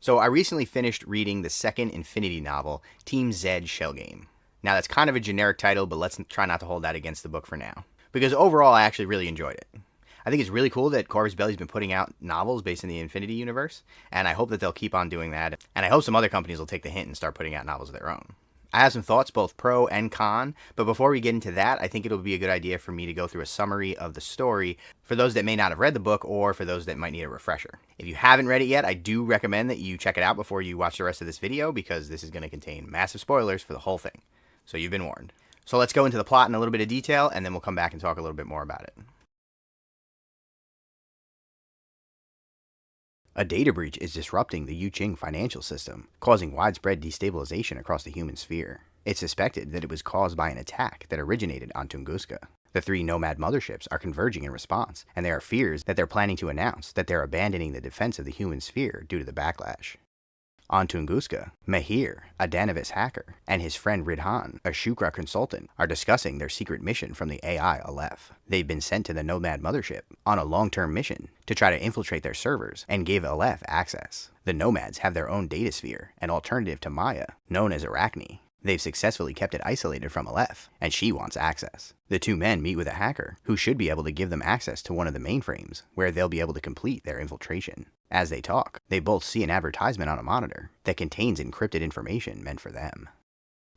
So I recently finished reading the second Infinity novel, Team Z Shell Game. Now that's kind of a generic title, but let's try not to hold that against the book for now. Because overall, I actually really enjoyed it. I think it's really cool that Corvus Belli's been putting out novels based in the Infinity universe, and I hope that they'll keep on doing that, and I hope some other companies will take the hint and start putting out novels of their own. I have some thoughts, both pro and con, but before we get into that, I think it'll be a good idea for me to go through a summary of the story for those that may not have read the book or for those that might need a refresher. If you haven't read it yet, I do recommend that you check it out before you watch the rest of this video because this is going to contain massive spoilers for the whole thing. So you've been warned. So let's go into the plot in a little bit of detail, and then we'll come back and talk a little bit more about it. A data breach is disrupting the Yuqing financial system, causing widespread destabilization across the human sphere. It's suspected that it was caused by an attack that originated on Tunguska. The three Nomad motherships are converging in response, and there are fears that they're planning to announce that they're abandoning the defense of the human sphere due to the backlash. On Tunguska, Mahir, a Danavis hacker, and his friend Ridhan, a Shukra consultant, are discussing their secret mission from the AI Aleph. They've been sent to the Nomad mothership on a long-term mission to try to infiltrate their servers and give Aleph access. The Nomads have their own data sphere, an alternative to Maya, known as Arachne. They've successfully kept it isolated from Aleph, and she wants access. The two men meet with a hacker, who should be able to give them access to one of the mainframes, where they'll be able to complete their infiltration. As they talk, they both see an advertisement on a monitor that contains encrypted information meant for them.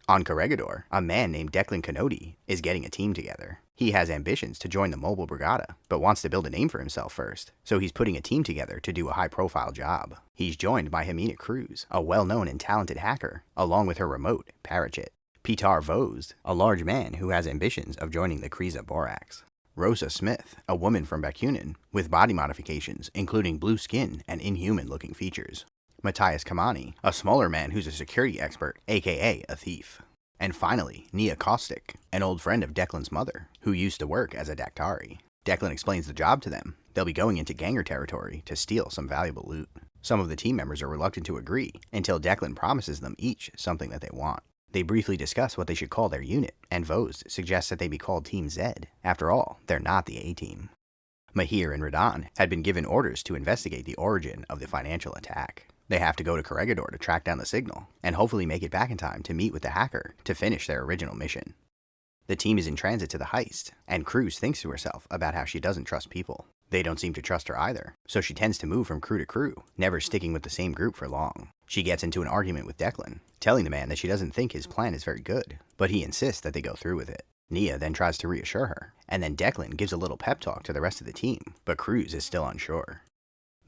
On Corregidor, a man named Declan Canodi is getting a team together. He has ambitions to join the Mobile Brigada, but wants to build a name for himself first, so he's putting a team together to do a high-profile job. He's joined by Hamina Cruz, a well-known and talented hacker, along with her remote, Parachit. Pitar Voz, a large man who has ambitions of joining the Kriza Borax. Rosa Smith, a woman from Bakunin, with body modifications, including blue skin and inhuman-looking features. Matthias Kamani, a smaller man who's a security expert, aka a thief. And finally, Nia Caustic, an old friend of Declan's mother, who used to work as a Daktari. Declan explains the job to them. They'll be going into Ganger territory to steal some valuable loot. Some of the team members are reluctant to agree, until Declan promises them each something that they want. They briefly discuss what they should call their unit, and Voz suggests that they be called Team Z. After all, they're not the A-Team. Mahir and Radan had been given orders to investigate the origin of the financial attack. They have to go to Corregidor to track down the signal, and hopefully make it back in time to meet with the hacker to finish their original mission. The team is in transit to the heist, and Cruz thinks to herself about how she doesn't trust people. They don't seem to trust her either, so she tends to move from crew to crew, never sticking with the same group for long. She gets into an argument with Declan, telling the man that she doesn't think his plan is very good, but he insists that they go through with it. Nia then tries to reassure her, and then Declan gives a little pep talk to the rest of the team, but Cruz is still unsure.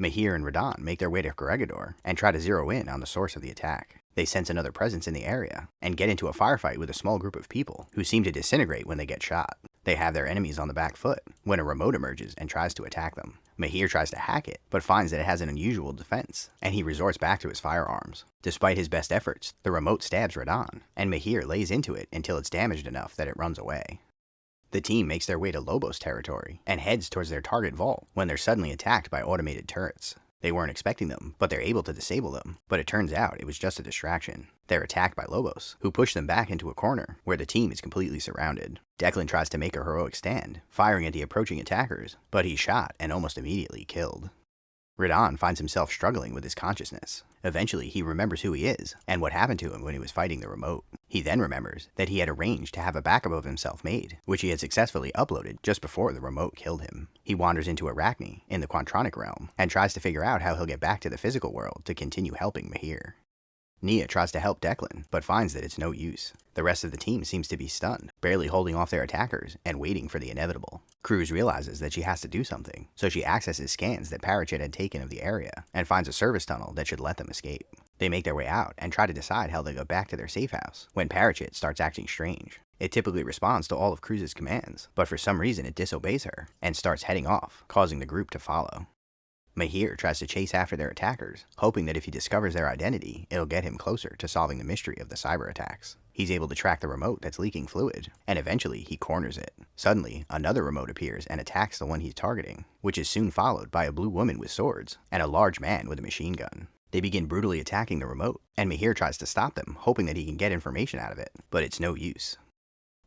Mahir and Radan make their way to Corregidor and try to zero in on the source of the attack. They sense another presence in the area and get into a firefight with a small group of people who seem to disintegrate when they get shot. They have their enemies on the back foot when a remote emerges and tries to attack them. Mahir tries to hack it, but finds that it has an unusual defense, and he resorts back to his firearms. Despite his best efforts, the remote stabs Radan, and Mahir lays into it until it's damaged enough that it runs away. The team makes their way to Lobos territory and heads towards their target vault when they're suddenly attacked by automated turrets. They weren't expecting them, but they're able to disable them, but it turns out it was just a distraction. They're attacked by Lobos, who push them back into a corner, where the team is completely surrounded. Declan tries to make a heroic stand, firing at the approaching attackers, but he's shot and almost immediately killed. Radan finds himself struggling with his consciousness. Eventually, he remembers who he is, and what happened to him when he was fighting the remote. He then remembers that he had arranged to have a backup of himself made, which he had successfully uploaded just before the remote killed him. He wanders into Arachne, in the Quantronic realm, and tries to figure out how he'll get back to the physical world to continue helping Mahir. Nia tries to help Declan, but finds that it's no use. The rest of the team seems to be stunned, barely holding off their attackers and waiting for the inevitable. Cruz realizes that she has to do something, so she accesses scans that Parachit had taken of the area and finds a service tunnel that should let them escape. They make their way out and try to decide how they go back to their safe house when Parachit starts acting strange. It typically responds to all of Cruz's commands, but for some reason it disobeys her and starts heading off, causing the group to follow. Mahir tries to chase after their attackers, hoping that if he discovers their identity, it'll get him closer to solving the mystery of the cyber attacks. He's able to track the remote that's leaking fluid, and eventually he corners it. Suddenly, another remote appears and attacks the one he's targeting, which is soon followed by a blue woman with swords and a large man with a machine gun. They begin brutally attacking the remote, and Mahir tries to stop them, hoping that he can get information out of it, but it's no use.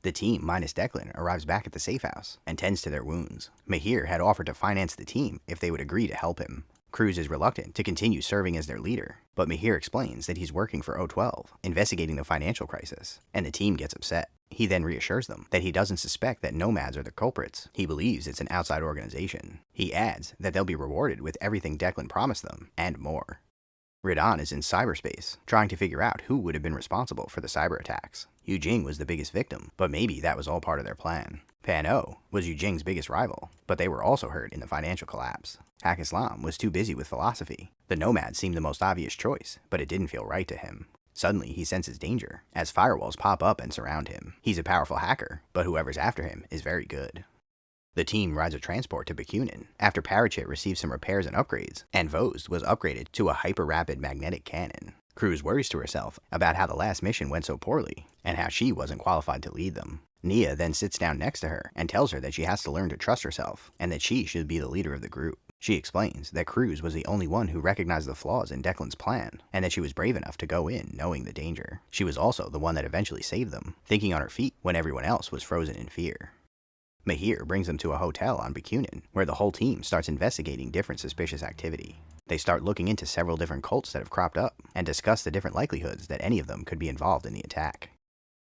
The team, minus Declan, arrives back at the safe house and tends to their wounds. Mahir had offered to finance the team if they would agree to help him, Cruz is reluctant to continue serving as their leader, but Mahir explains that he's working for O12, investigating the financial crisis, and the team gets upset. He then reassures them that he doesn't suspect that nomads are the culprits. He believes it's an outside organization. He adds that they'll be rewarded with everything Declan promised them, and more. Radon is in cyberspace, trying to figure out who would have been responsible for the cyber attacks. Yu Jing was the biggest victim, but maybe that was all part of their plan. Pan O was Yu Jing's biggest rival, but they were also hurt in the financial collapse. Haq Islam was too busy with philosophy. The nomad seemed the most obvious choice, but it didn't feel right to him. Suddenly, he senses danger, as firewalls pop up and surround him. He's a powerful hacker, but whoever's after him is very good. The team rides a transport to Bakunin after Parachit received some repairs and upgrades, and Vost was upgraded to a hyper-rapid magnetic cannon. Cruz worries to herself about how the last mission went so poorly, and how she wasn't qualified to lead them. Nia then sits down next to her and tells her that she has to learn to trust herself, and that she should be the leader of the group. She explains that Cruz was the only one who recognized the flaws in Declan's plan, and that she was brave enough to go in knowing the danger. She was also the one that eventually saved them, thinking on her feet when everyone else was frozen in fear. Mahir brings them to a hotel on Bakunin, where the whole team starts investigating different suspicious activity. They start looking into several different cults that have cropped up, and discuss the different likelihoods that any of them could be involved in the attack.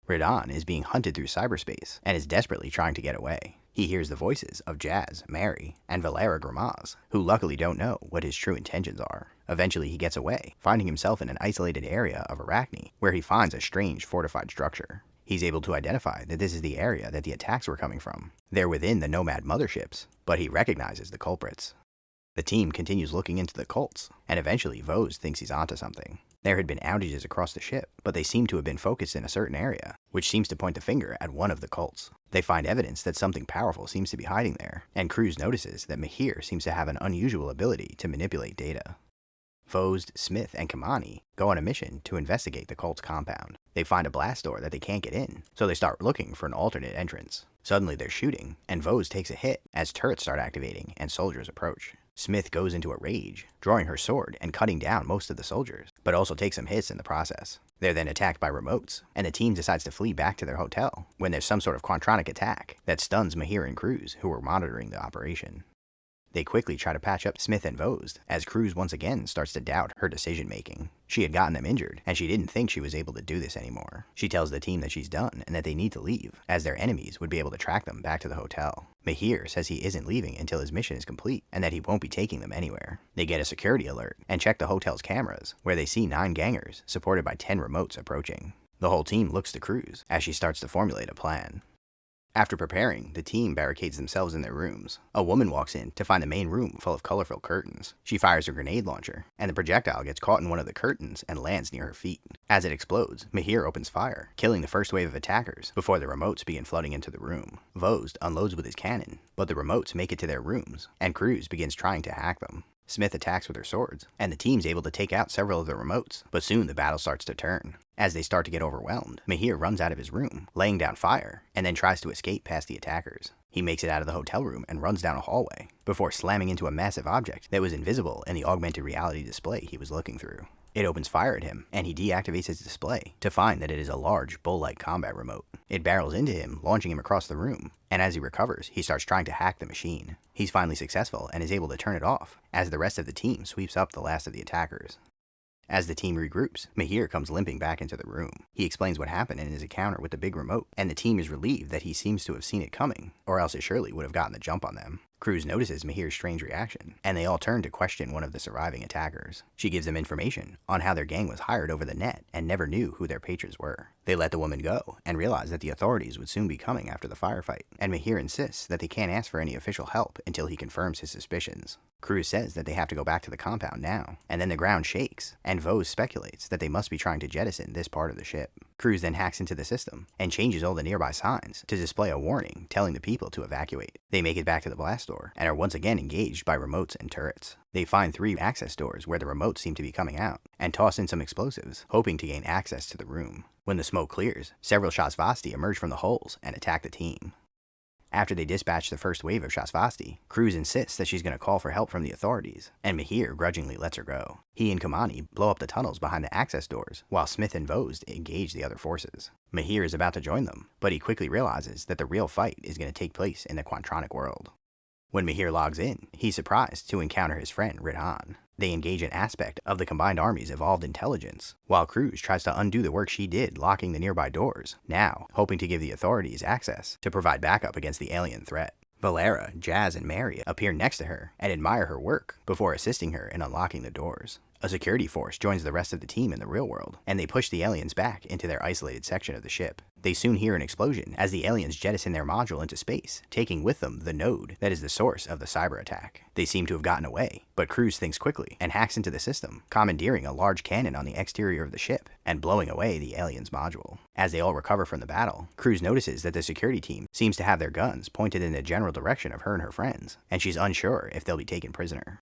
Radon is being hunted through cyberspace, and is desperately trying to get away. He hears the voices of Jazz, Mary, and Valera Gramaz, who luckily don't know what his true intentions are. Eventually he gets away, finding himself in an isolated area of Arachne, where he finds a strange fortified structure. He's able to identify that this is the area that the attacks were coming from. They're within the Nomad motherships, but he recognizes the culprits. The team continues looking into the cults, and eventually Vost thinks he's onto something. There had been outages across the ship, but they seem to have been focused in a certain area, which seems to point the finger at one of the cults. They find evidence that something powerful seems to be hiding there, and Cruz notices that Mahir seems to have an unusual ability to manipulate data. Vost, Smith, and Kamani go on a mission to investigate the cult's compound. They find a blast door that they can't get in, so they start looking for an alternate entrance. Suddenly they're shooting, and Vost takes a hit as turrets start activating and soldiers approach. Smith goes into a rage, drawing her sword and cutting down most of the soldiers, but also takes some hits in the process. They're then attacked by remotes, and the team decides to flee back to their hotel when there's some sort of Quantronic attack that stuns Mahir and Cruz, who were monitoring the operation. They quickly try to patch up Smith and Vost, as Cruz once again starts to doubt her decision-making. She had gotten them injured, and she didn't think she was able to do this anymore. She tells the team that she's done and that they need to leave, as their enemies would be able to track them back to the hotel. Mahir says he isn't leaving until his mission is complete, and that he won't be taking them anywhere. They get a security alert, and check the hotel's cameras, where they see 9 gangers, supported by 10 remotes approaching. The whole team looks to Cruz, as she starts to formulate a plan. After preparing, the team barricades themselves in their rooms. A woman walks in to find the main room full of colorful curtains. She fires her grenade launcher, and the projectile gets caught in one of the curtains and lands near her feet. As it explodes, Mahir opens fire, killing the first wave of attackers before the remotes begin flooding into the room. Vost unloads with his cannon, but the remotes make it to their rooms, and Cruz begins trying to hack them. Smith attacks with her swords, and the team's able to take out several of the remotes, but soon the battle starts to turn. As they start to get overwhelmed, Mahir runs out of his room, laying down fire, and then tries to escape past the attackers. He makes it out of the hotel room and runs down a hallway, before slamming into a massive object that was invisible in the augmented reality display he was looking through. It opens fire at him, and he deactivates his display to find that it is a large, bull-like combat remote. It barrels into him, launching him across the room, and as he recovers, he starts trying to hack the machine. He's finally successful and is able to turn it off, as the rest of the team sweeps up the last of the attackers. As the team regroups, Mahir comes limping back into the room. He explains what happened in his encounter with the big remote, and the team is relieved that he seems to have seen it coming, or else it surely would have gotten the jump on them. Cruz notices Mahir's strange reaction, and they all turn to question one of the surviving attackers. She gives them information on how their gang was hired over the net and never knew who their patrons were. They let the woman go, and realize that the authorities would soon be coming after the firefight, and Mahir insists that they can't ask for any official help until he confirms his suspicions. Cruz says that they have to go back to the compound now, and then the ground shakes, and Vost speculates that they must be trying to jettison this part of the ship. Cruz then hacks into the system, and changes all the nearby signs to display a warning telling the people to evacuate. They make it back to the blast door, and are once again engaged by remotes and turrets. They find 3 access doors where the remotes seem to be coming out, and toss in some explosives, hoping to gain access to the room. When the smoke clears, several Shasvasti emerge from the holes and attack the team. After they dispatch the first wave of Shasvasti, Cruz insists that she's going to call for help from the authorities, and Mahir grudgingly lets her go. He and Kamani blow up the tunnels behind the access doors, while Smith and Vost engage the other forces. Mahir is about to join them, but he quickly realizes that the real fight is going to take place in the Quantronic world. When Mahir logs in, he's surprised to encounter his friend Radon. They engage an aspect of the combined army's evolved intelligence, while Cruz tries to undo the work she did locking the nearby doors, now hoping to give the authorities access to provide backup against the alien threat. Valera, Jazz, and Mary appear next to her and admire her work before assisting her in unlocking the doors. A security force joins the rest of the team in the real world, and they push the aliens back into their isolated section of the ship. They soon hear an explosion as the aliens jettison their module into space, taking with them the node that is the source of the cyber attack. They seem to have gotten away, but Cruz thinks quickly and hacks into the system, commandeering a large cannon on the exterior of the ship and blowing away the aliens' module. As they all recover from the battle, Cruz notices that the security team seems to have their guns pointed in the general direction of her and her friends, and she's unsure if they'll be taken prisoner.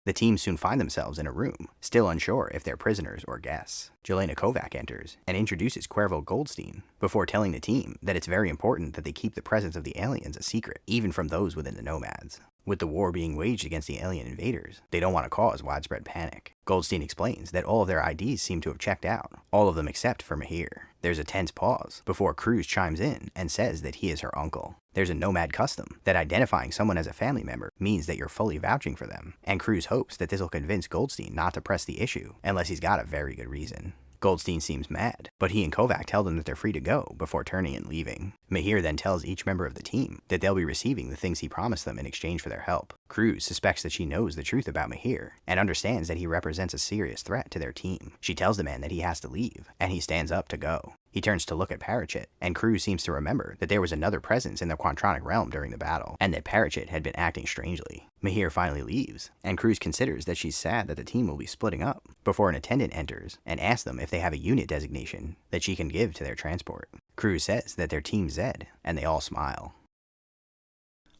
The team soon find themselves in a room, still unsure if they're prisoners or guests. Jelena Kovac enters and introduces Cuervo Goldstein before telling the team that it's very important that they keep the presence of the aliens a secret, even from those within the Nomads. With the war being waged against the alien invaders, they don't want to cause widespread panic. Goldstein explains that all of their IDs seem to have checked out, all of them except for Mahir. There's a tense pause before Cruz chimes in and says that he is her uncle. There's a Nomad custom that identifying someone as a family member means that you're fully vouching for them, and Cruz hopes that this will convince Goldstein not to press the issue unless he's got a very good reason. Goldstein seems mad, but he and Kovac tell them that they're free to go before turning and leaving. Mahir then tells each member of the team that they'll be receiving the things he promised them in exchange for their help. Cruz suspects that she knows the truth about Mahir and understands that he represents a serious threat to their team. She tells the man that he has to leave, and he stands up to go. He turns to look at Parachit, and Cruz seems to remember that there was another presence in the Quantronic realm during the battle, and that Parachit had been acting strangely. Mahir finally leaves, and Cruz considers that she's sad that the team will be splitting up, before an attendant enters and asks them if they have a unit designation that she can give to their transport. Cruz says that they're Team Zed, and they all smile.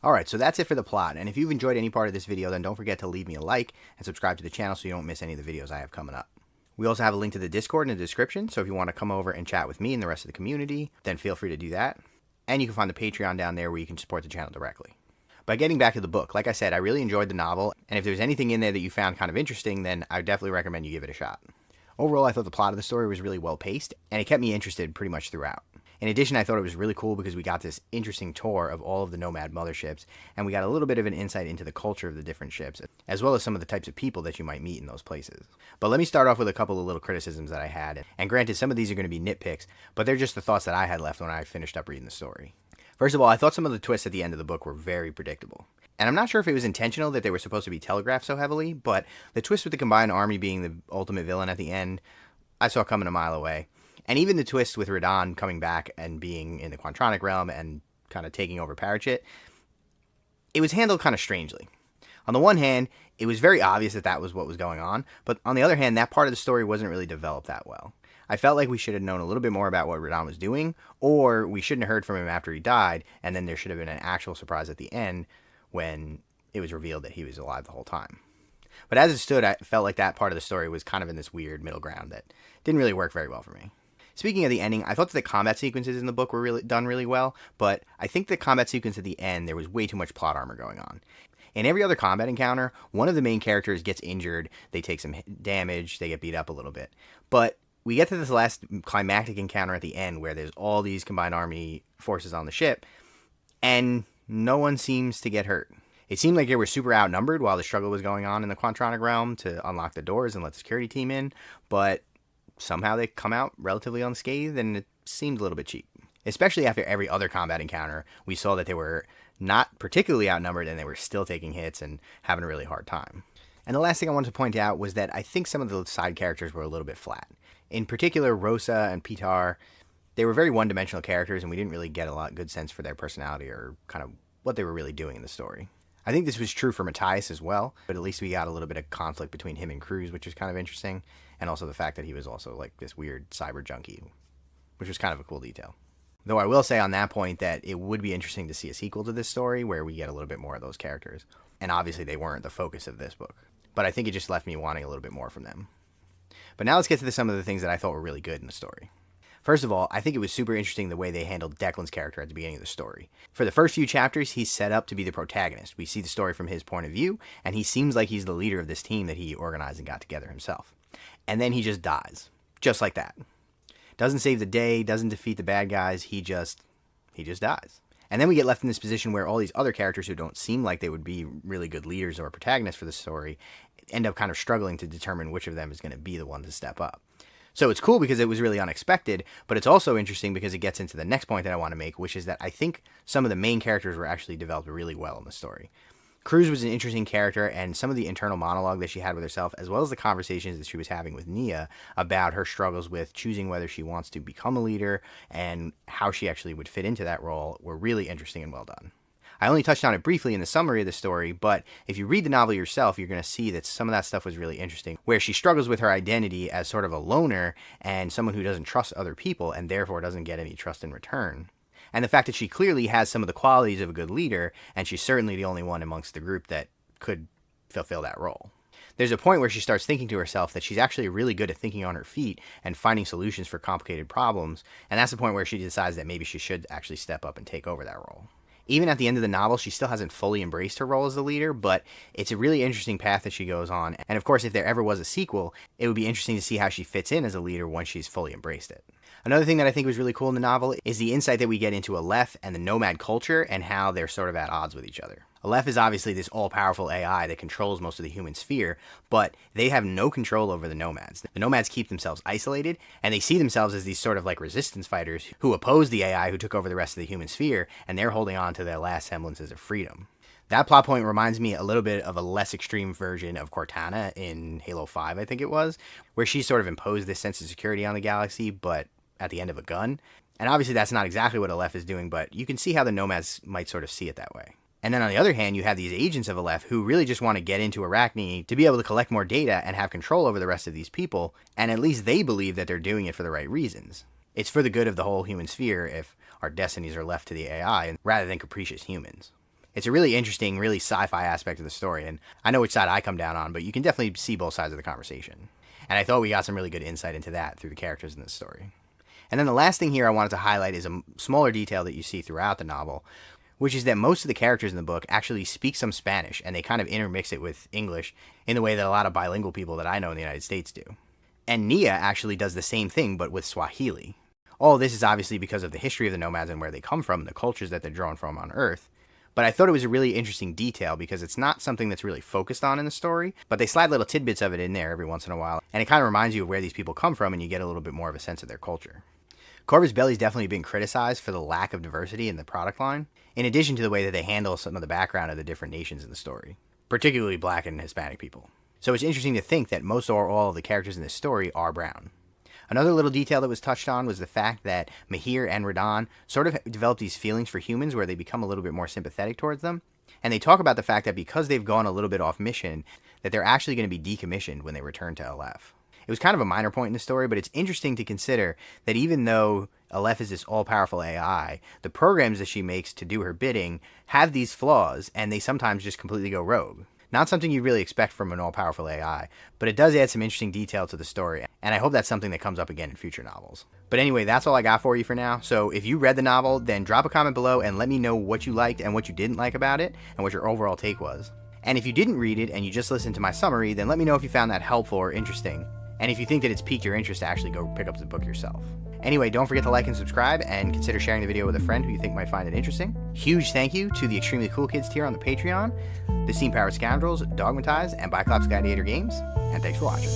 Alright, so that's it for the plot, and if you've enjoyed any part of this video, then don't forget to leave me a like and subscribe to the channel so you don't miss any of the videos I have coming up. We also have a link to the Discord in the description, so if you want to come over and chat with me and the rest of the community, then feel free to do that. And you can find the Patreon down there where you can support the channel directly. But getting back to the book, like I said, I really enjoyed the novel, and if there's anything in there that you found kind of interesting, then I definitely recommend you give it a shot. Overall, I thought the plot of the story was really well paced, and it kept me interested pretty much throughout. In addition, I thought it was really cool because we got this interesting tour of all of the Nomad motherships, and we got a little bit of an insight into the culture of the different ships, as well as some of the types of people that you might meet in those places. But let me start off with a couple of little criticisms that I had, and granted, some of these are going to be nitpicks, but they're just the thoughts that I had left when I finished up reading the story. First of all, I thought some of the twists at the end of the book were very predictable. And I'm not sure if it was intentional that they were supposed to be telegraphed so heavily, but the twist with the combined army being the ultimate villain at the end, I saw coming a mile away. And even the twist with Radon coming back and being in the Quantronic realm and kind of taking over Parachit, it was handled kind of strangely. On the one hand, it was very obvious that that was what was going on, but on the other hand, that part of the story wasn't really developed that well. I felt like we should have known a little bit more about what Radon was doing, or we shouldn't have heard from him after he died, and then there should have been an actual surprise at the end when it was revealed that he was alive the whole time. But as it stood, I felt like that part of the story was kind of in this weird middle ground that didn't really work very well for me. Speaking of the ending, I thought that the combat sequences in the book were done really well, but I think the combat sequence at the end, there was way too much plot armor going on. In every other combat encounter, one of the main characters gets injured, they take some damage, they get beat up a little bit. But we get to this last climactic encounter at the end where there's all these combined army forces on the ship, and no one seems to get hurt. It seemed like they were super outnumbered while the struggle was going on in the Quantronic realm to unlock the doors and let the security team in, but somehow they come out relatively unscathed, and it seemed a little bit cheap. Especially after every other combat encounter, we saw that they were not particularly outnumbered and they were still taking hits and having a really hard time. And the last thing I wanted to point out was that I think some of the side characters were a little bit flat. In particular, Rosa and Pitar, they were very one-dimensional characters, and we didn't really get a good sense for their personality or kind of what they were really doing in the story. I think this was true for Matthias as well, but at least we got a little bit of conflict between him and Cruz, which was kind of interesting, and also the fact that he was also like this weird cyber junkie, which was kind of a cool detail. Though I will say on that point that it would be interesting to see a sequel to this story where we get a little bit more of those characters. And obviously they weren't the focus of this book, but I think it just left me wanting a little bit more from them. But now let's get to some of the things that I thought were really good in the story. First of all, I think it was super interesting the way they handled Declan's character at the beginning of the story. For the first few chapters, he's set up to be the protagonist. We see the story from his point of view, and he seems like he's the leader of this team that he organized and got together himself. And then he just dies. Just like that. Doesn't save the day, doesn't defeat the bad guys, he just dies. And then we get left in this position where all these other characters who don't seem like they would be really good leaders or protagonists for the story end up kind of struggling to determine which of them is going to be the one to step up. So it's cool because it was really unexpected, but it's also interesting because it gets into the next point that I want to make, which is that I think some of the main characters were actually developed really well in the story. Cruz was an interesting character, and some of the internal monologue that she had with herself, as well as the conversations that she was having with Nia about her struggles with choosing whether she wants to become a leader and how she actually would fit into that role, were really interesting and well done. I only touched on it briefly in the summary of the story, but if you read the novel yourself, you're going to see that some of that stuff was really interesting, where she struggles with her identity as sort of a loner and someone who doesn't trust other people and therefore doesn't get any trust in return. And the fact that she clearly has some of the qualities of a good leader, and she's certainly the only one amongst the group that could fulfill that role. There's a point where she starts thinking to herself that she's actually really good at thinking on her feet and finding solutions for complicated problems, and that's the point where she decides that maybe she should actually step up and take over that role. Even at the end of the novel, she still hasn't fully embraced her role as the leader, but it's a really interesting path that she goes on. And of course, if there ever was a sequel, it would be interesting to see how she fits in as a leader once she's fully embraced it. Another thing that I think was really cool in the novel is the insight that we get into Aleph and the nomad culture and how they're sort of at odds with each other. Aleph is obviously this all-powerful AI that controls most of the human sphere, but they have no control over the nomads. The nomads keep themselves isolated, and they see themselves as these sort of like resistance fighters who oppose the AI who took over the rest of the human sphere, and they're holding on to their last semblances of freedom. That plot point reminds me a little bit of a less extreme version of Cortana in Halo 5, I think it was, where she sort of imposed this sense of security on the galaxy, but at the end of a gun. And obviously that's not exactly what Aleph is doing, but you can see how the nomads might sort of see it that way. And then on the other hand, you have these agents of Aleph who really just want to get into Arachne to be able to collect more data and have control over the rest of these people, and at least they believe that they're doing it for the right reasons. It's for the good of the whole human sphere if our destinies are left to the AI rather than capricious humans. It's a really interesting, really sci-fi aspect of the story, and I know which side I come down on, but you can definitely see both sides of the conversation. And I thought we got some really good insight into that through the characters in this story. And then the last thing here I wanted to highlight is a smaller detail that you see throughout the novel, which is that most of the characters in the book actually speak some Spanish, and they kind of intermix it with English in the way that a lot of bilingual people that I know in the United States do. And Nia actually does the same thing, but with Swahili. All of this is obviously because of the history of the nomads and where they come from, and the cultures that they're drawn from on Earth. But I thought it was a really interesting detail because it's not something that's really focused on in the story, but they slide little tidbits of it in there every once in a while, and it kind of reminds you of where these people come from, and you get a little bit more of a sense of their culture. Corvus Belli's definitely been criticized for the lack of diversity in the product line, in addition to the way that they handle some of the background of the different nations in the story, particularly Black and Hispanic people. So it's interesting to think that most or all of the characters in this story are brown. Another little detail that was touched on was the fact that Mahir and Radahn sort of develop these feelings for humans where they become a little bit more sympathetic towards them, and they talk about the fact that because they've gone a little bit off mission, that they're actually going to be decommissioned when they return to Aleph. It was kind of a minor point in the story, but it's interesting to consider that even though Aleph is this all-powerful AI, the programs that she makes to do her bidding have these flaws, and they sometimes just completely go rogue. Not something you really expect from an all-powerful AI, but it does add some interesting detail to the story, and I hope that's something that comes up again in future novels. But anyway, that's all I got for you for now, so if you read the novel, then drop a comment below and let me know what you liked and what you didn't like about it, and what your overall take was. And if you didn't read it and you just listened to my summary, then let me know if you found that helpful or interesting, and if you think that it's piqued your interest to actually go pick up the book yourself. Anyway, don't forget to like and subscribe, and consider sharing the video with a friend who you think might find it interesting. Huge thank you to the Extremely Cool Kids tier on the Patreon, the Steam Powered Scoundrels, Dogmatized, and Biclops Gladiator Games, and thanks for watching.